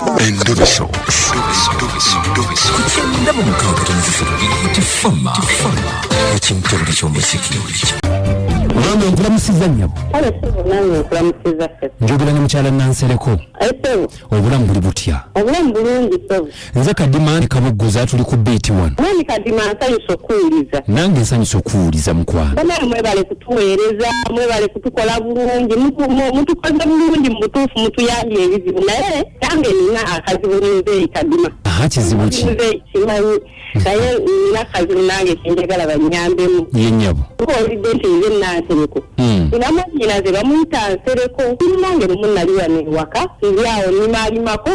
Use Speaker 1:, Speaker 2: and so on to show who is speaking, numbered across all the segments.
Speaker 1: Endobeso. Kutenda mu mukabata nzifuru tifama. Ekintu ky'omuziki. Wamwe nkulamusiza nnyabo.
Speaker 2: Nange nkulamusiza ffe.
Speaker 1: Njogera ne mukyala Nansereko.
Speaker 2: Ese
Speaker 1: obulamu buli butya?
Speaker 2: Obulamu bulungi ssebo.
Speaker 1: Nze Kadima Kaboggoza tuli ku beat one.
Speaker 2: Nani Kadima nsanyusa okuwuliza.
Speaker 1: Nange nsanyusa okuwuliza mukwano.
Speaker 2: Banaye mwebale kutuweereza, mwebale kutukola bulungi, mutukoze bulungi mu butuufu mutuyambye ebizibu. Naye nange nina akazibu nze Kadima.
Speaker 1: Aha, kizibu ki?
Speaker 2: Nze kimanyi. Naye nina akazibu nange kenjagala bannyambemu.
Speaker 1: Ye nnyabo.
Speaker 2: Owulidde nti nze Nansereko. Nina mwanyinaze bamuyita Nsereko. Nange lumu nali wano ewaka. Nzyawo nimaalimako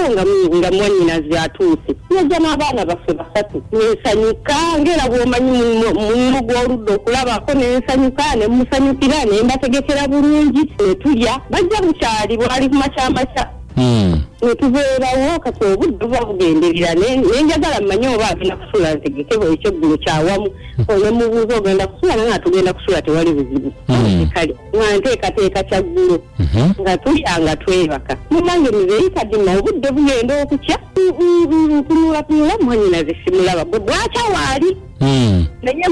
Speaker 2: nga mwanyinaze atuuse. Yajja n'abaana baffe basatu. Nensanyuka ng'era bw'omanyi mu gw'oludda okulabako nensanyuka ne musanyukira ne mbategekera bulungi ne tulya. Bajja bukyali bwali ku makyamaca. Ne tubeerawo kati obudde buba bugenderera nenjagala mmanyi oba agenda kusula ntegeke bwe ekyeggulo kyawamu ne mubuuza ogenda kusula naye nga tugenda kusula tewali buzibu kale nga nteekateeka kyaggulo nga tulya nga twebaka mumange muzeeyi Kadima obudde bugenda okukya ntunulatunula mwanyinaze simulaba bwakya waali naye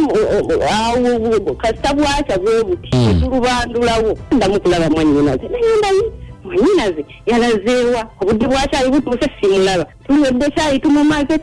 Speaker 2: kasita bwakya bwe buti netulubandulawo ndamu kulaba mwanyinaze naye ndayi mwanyinaze yalazeewa obudde bwakyali butuuse simulaba tuwedde kyayi tumumaze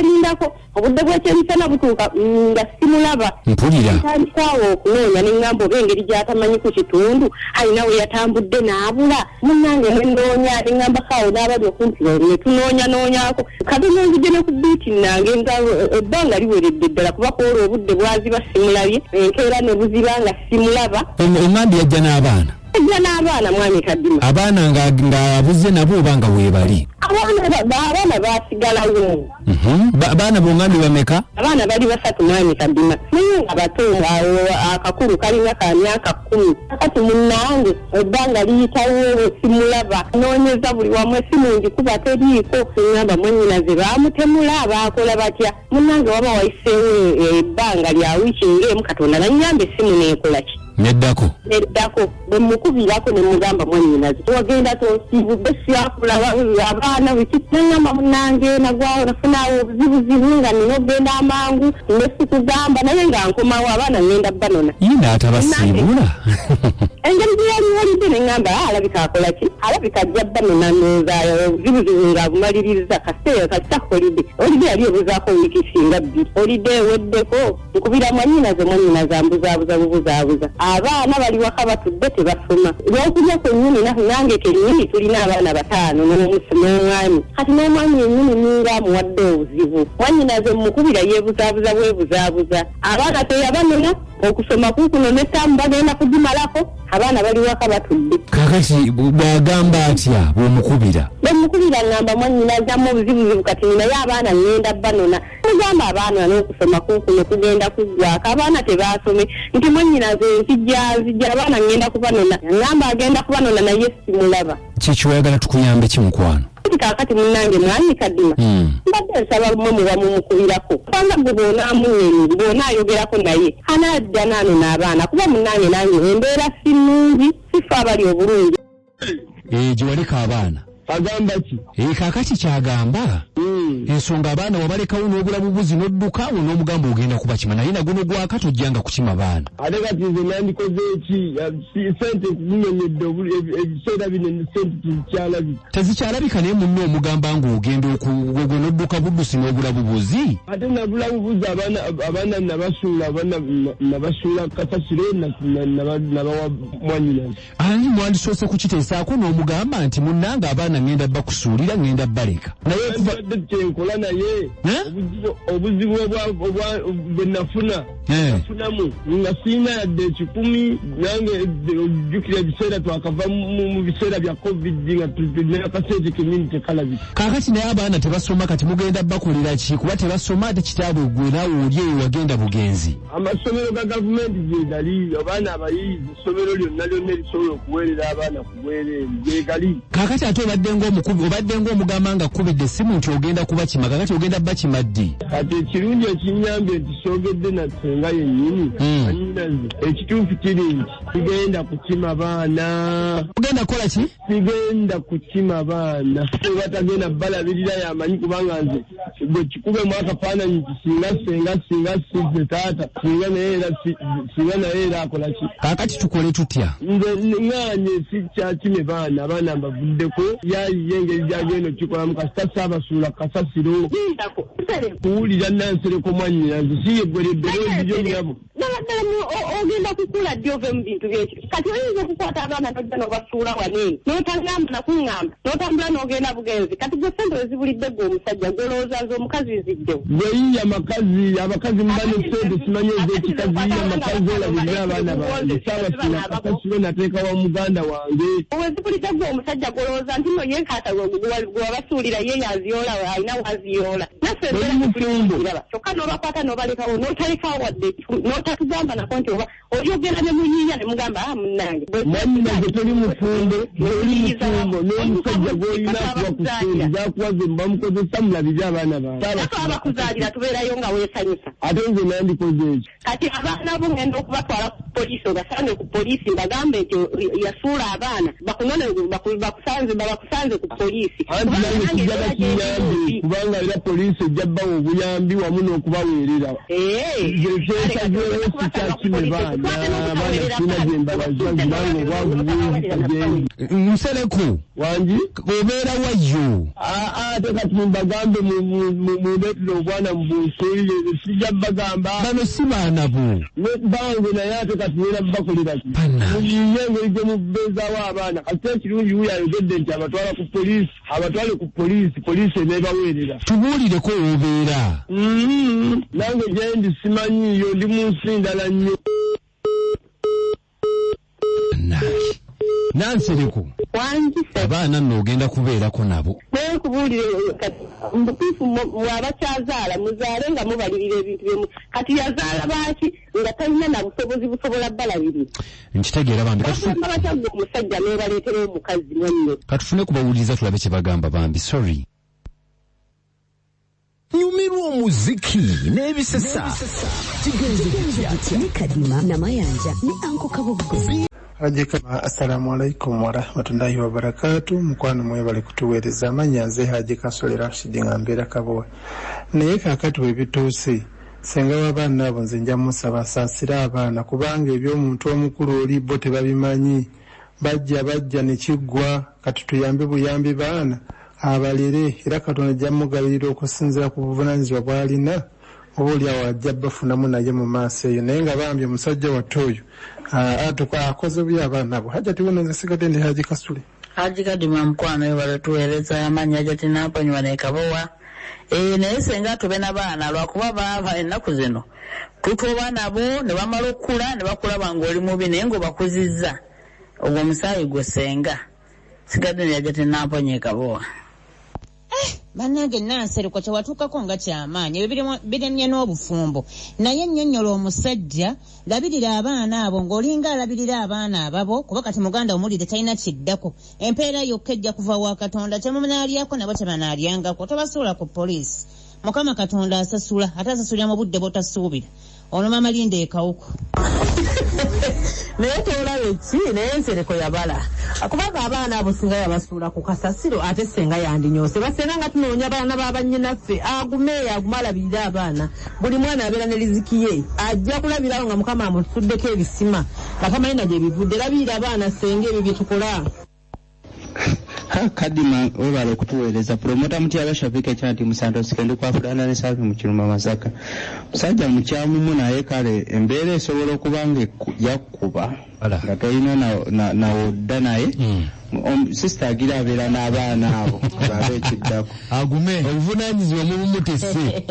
Speaker 2: lindako obudde bw'ekyemisana butuuka nga simulaba
Speaker 1: mpulira
Speaker 2: tandikaawo okunoonya neŋŋamba oba engeri gy'atamanyi ku kitundu alina we yatambudde n'abula munnange nenoonya neŋŋambakaawo n'abali okumpi ne tunoonyanoonyako kati nonzije ne ku biiti nange nga ebbanga liweredde ddala kuba kwolwo obudde bwaziba simulabye enkeera ne buziba nga simulaba
Speaker 1: eŋŋambi yajja n'abaana
Speaker 2: ejja n'abaana mwami Kadima
Speaker 1: abaana nga abuze nabo oba nga weebali
Speaker 2: abaana baasigalawo
Speaker 1: abaana bongandi bameka
Speaker 2: abaana bali basatu mwami Kadima naye nga bato akakulu kalina ka myaka 10 kati munnange ebbanga liyitawo simulaba noonyeza buli wamu esimu ngikuba teriiko ngamba mwennyinaze baamutemula abaakola batya munnange waba wayiseewo ebbanga lya wiiki ng'emu Katonda nannyamba esimu neekolaki
Speaker 1: neddako bwe mukubirako ne mugamba mwannyinaze wagenda tosibudde syakulaba abaana biki naŋŋamba munnange nagwawo nafunaawo obuzibuzibu nga nina okgenda amangu ne sikugamba naye nga nkomawo abaana ngenda banona yina atabasiibula
Speaker 2: engeri gye yali walidde neŋŋamba alabika akolaki alabika ajja banona nozaayo obuzibuzibu nga abumaliririza kaseera kakita olidde yali ebuzaako wiiki singa 2 olidde eweddeko nkubira mwannyinaze ambuzaabuza bubuzaabuza abaana bali waka batudde tebasoma lwokulya kwennyini nange kennyini tulina abaana 5 n'omwami kati n'omwami yennyini ninga amuwadde obuzibu mwannyinaze mukubira yeebuzaabuza bwebuzaabuza abaana teyabanona okusoma kukuno n'ettamu bagenda kugimalako abaana bali waka batudde
Speaker 1: kakati bw'agamba atya bw'omukubira
Speaker 2: ngamba mwannyinazamu obuzibuzibu kati naye abaana ngenda banona mugamba abaana n'okusoma kukuno kugenda kuggwako abaana tebaasome nti mwannyinaze zijja abaana ngenda kubanona ngamba agenda kubanona naye simulaba
Speaker 1: kikiwayagala tukuyambe kimukwano
Speaker 2: kakati munnange mwami Kadima mbadde nsaba mwe muba mumukubirako kubanga gwe bw'onaamunyeenyi bw'onaayogerako naye anaadda naano n'abaana kuba munnange nange embeera si nnungi sifa abali obulungi
Speaker 1: gye waliko abaana
Speaker 3: agamba ki
Speaker 1: kakati kyagamba ensonga abaana wabalekawo n'obulamu buzi n'odduka awo n'omugamba ogenda kubakima naye naguno gwaka tojjanga kukima baana
Speaker 3: ate kati nze nandikoze eki sente kunyonyedde ebiseera bino sente
Speaker 1: tezikyalabika naye munno omugamba ng'ogenda gwe n'odduka buddusi n'obulamu buzi
Speaker 3: ate nabulamu buzi abaana nabasuula kasasiro nabawa mwanyinaze
Speaker 1: ani mwandisoose kukiteesaako n'omugamba nti munnanga abaana ngenda bakusuulira ngenda baleka
Speaker 3: naye kyenkola naye obuzibu bwe nafunamu nga siina yadde 10 nange ojjukira ebiseera twakava mu biseera bya covid nga tulina akasente kennyini tekalabika
Speaker 1: kaakati naye abaana tebasoma kati mugenda bakolera ki kuba tebasoma ate kitaabwe gwe naawe oli eyo wagenda bugenzi
Speaker 3: amasomero ga gavumenti gye gali abaana abayizi essomero lyonna lyonna erisobola okuweerera abaana ku bwereere gye gali
Speaker 1: kaakati ate obadde
Speaker 4: obadde ng'omugamba nga kubidde simu nti ogenda kuba kimaga kati ogenda bba kimaddi.
Speaker 3: Kati ekirungi ekinyambye nti soogedde na ssenga yennyini anyinazi ekituufu kiri nti sigenda kukima baana.
Speaker 4: Ogenda kukola ki?
Speaker 3: Sigenda kukima baana. Batagenda balabirira yamanyi kubanga nze bwe kikubemu akafaananyi nti singa sizze taata singa naye era akola ki.
Speaker 4: Kaakati tukole tutya?
Speaker 3: Nze ŋŋaanye sikyakime baana mbavuddeko yayiye engeri gyagenda okikolamu kasita saabasuula kasasiro kuwulira Nansereko mwannyinaze si yeggwereddere ebijo byabo.
Speaker 2: Ogenda kukula ddi ove mu bintu byekyo kati oyinza okukwata abaana n'ojja n'obasuula waneeni n'otangamba nakuŋŋamba n'otambula n'ogenda bugenzi kati gwe sente wezibulidde gwe omusajja gw'olowooza omukazi ziddewo.
Speaker 3: Gwe yiya abakazi muba ne sente simanyi ez'ekikazi yiya amakazi olabirira abaana bange saabasuula kasasiro nateeka wa muganda wange.
Speaker 2: Wezibulidde gwe omusajja gw'olowooza nti no yenkaata gwe wabasuulira ye yaziyoola alina waziyoola naffe kyokka n'obakwata n'obalekawo n'otalekawo wadde n'otatugamba nako nti oba oyogera ne muyiiya ne mugamba munnange
Speaker 3: mwannyinaze toli mufumbo n'omusajja gw'olina akuba ku ssente zakuwaze mubamukozesa mulabire abaana bange
Speaker 2: abakuzaalira tubeerayo nga weesanyusa
Speaker 3: ate nze nandikoze ekyo.
Speaker 2: kati abaana bo ngenda okubatwala ku poliisi obasange ku poliisi bagambe nti yasuula abaana bakusanze ku poliisi.
Speaker 3: Anti nange kijjaga kiyambi kubanga era poliisi ejja bbawa obuyambi wamu n'okubaweerera. Ekyesazeewo sikyakime baana sina gye mbabaza kubanga obwavu bungi.
Speaker 4: Nsereko
Speaker 3: wangi
Speaker 4: obeera wayyo
Speaker 3: ate kati mbagambe muleetera obwana mu bunsuulire sijja bagamba
Speaker 4: bano si baana bo
Speaker 3: bange naye ate kati era bakolera ki muyiye engeri gye mubeezaawo abaana kati ekirungi wuyo ayogedde nti abatwale ku poliisi eneebaweerera.
Speaker 4: Tubuulireko obeera.
Speaker 3: Nange gyendi simanyiiyo ndi mu nsi ndala nnyo.
Speaker 4: Nansereko abaana nno ogenda kubeerako nabo.
Speaker 2: Kubuulire mbutuufu mwabakyazaala muzaale nga mubalirira ebintu byemu kati yazaala baaki nga talina na busobozi busobola balabirira.
Speaker 4: Nkitegeera bambi
Speaker 2: bakyagwa omusajja n'ebaleetera omukazi mwenno.
Speaker 4: Katufune kubawuliriza tulabe kye bagamba bambi. Sorry.
Speaker 5: Nyumirwa omuziki n'ebisesa kigenze
Speaker 6: ni Kadima na Mayanja ni Anko Kabogo.
Speaker 7: Hajikama assalamu alaikum wa rahmatullahi wa barakatuh. Mukwano mwebale kutuweereza amanya nze Haji Kasole Rashid ngambera Kabowa. Naye kaakati webituuse senga w'abaana abo nze nja musaba asaasira abaana kubanga eby'omuntu omukulu oli bo tebabimanyi. Bajja ne kiggwa kati tuyambe buyambi baana abalere era Katonda ajja mugabirira okusinziira ku buvunaanyizibwa bw'alina oba oli awo ajja bafunamu naye mu maaso eyo naye nga bambi omusajja wattu oyo akoze buya abaana abo. Hajati wano nze sigadde ndi Haji Kasule.
Speaker 8: Haji Kadima mukwano yo balatuweereza amannya Hajati Nampanywa ne Kabowa. Naye senga tube n'abaana lwakuba baava ennaku zino tutuoba nabo ne bamala okukula ne bakulaba ng'oli mubi naye ng'obakuzizza ogwo omusaayi gwe senga sigadde ndi Hajati Nampanywa Kabowa.
Speaker 6: Bannange Nansereko kye watuukako nga kyamaanyi ebyo biremye n'obufumbo naye nnyonnyola omusajja labirira abaana abo ng'olinga alabirira abaana ababo kuba kati muganda omulire talina kiddako empeera yokka ejja kuva wa Katonda kyemumunaalyako nabo kyebanaalyangako tobasuula ku poliisi. Mukama Katonda asasula ate asasulira mu budde bw'otasuubira ono Mama Linda ekawuko.
Speaker 8: Naye toolabe ki naye Nsereko yabala kubanga abaana abo singa yabasuula ku kasasiro ate senga yandinyoose basenga nga tunoonya abaana b'abannyinaffe aguma alabirira abaana buli mwana abeera ne riziki ye ajja kulabirawo nga Mukama amusuddeko ebisima nga tamalina gye bivudde labirira abaana senga ebyo bye tukola.
Speaker 9: Kadima webale okutuweereza promota Mutyaba Shafika Chanti Musanto Sikende kwafulana ne Safi mu Kiruma Masaka. Musajja mukyamumu naye kale embeera esobola okuba nga yakkuba nga tolina nawodda naye sister agira abeera n'abaana abo babe ekiddako
Speaker 4: agume obuvunaanyizibwa mubumutese.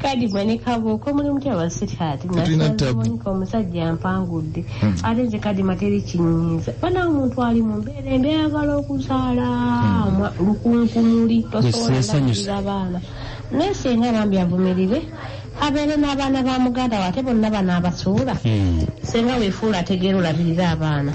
Speaker 10: Kadima ne Kabooko muli Mutyaba Sweetheart nasamonika omusajja mpangudde ate nze Kadima teri kinyiiza bana omuntu ali mu mbeera embi ayagala okuzaala lukunkumuli tosobola ndabirira abaana naye senga bambi avumirire abeere n'abaana ba muganda we ate bonna bano abasuula senga weefuula ategeera olabirira abaana.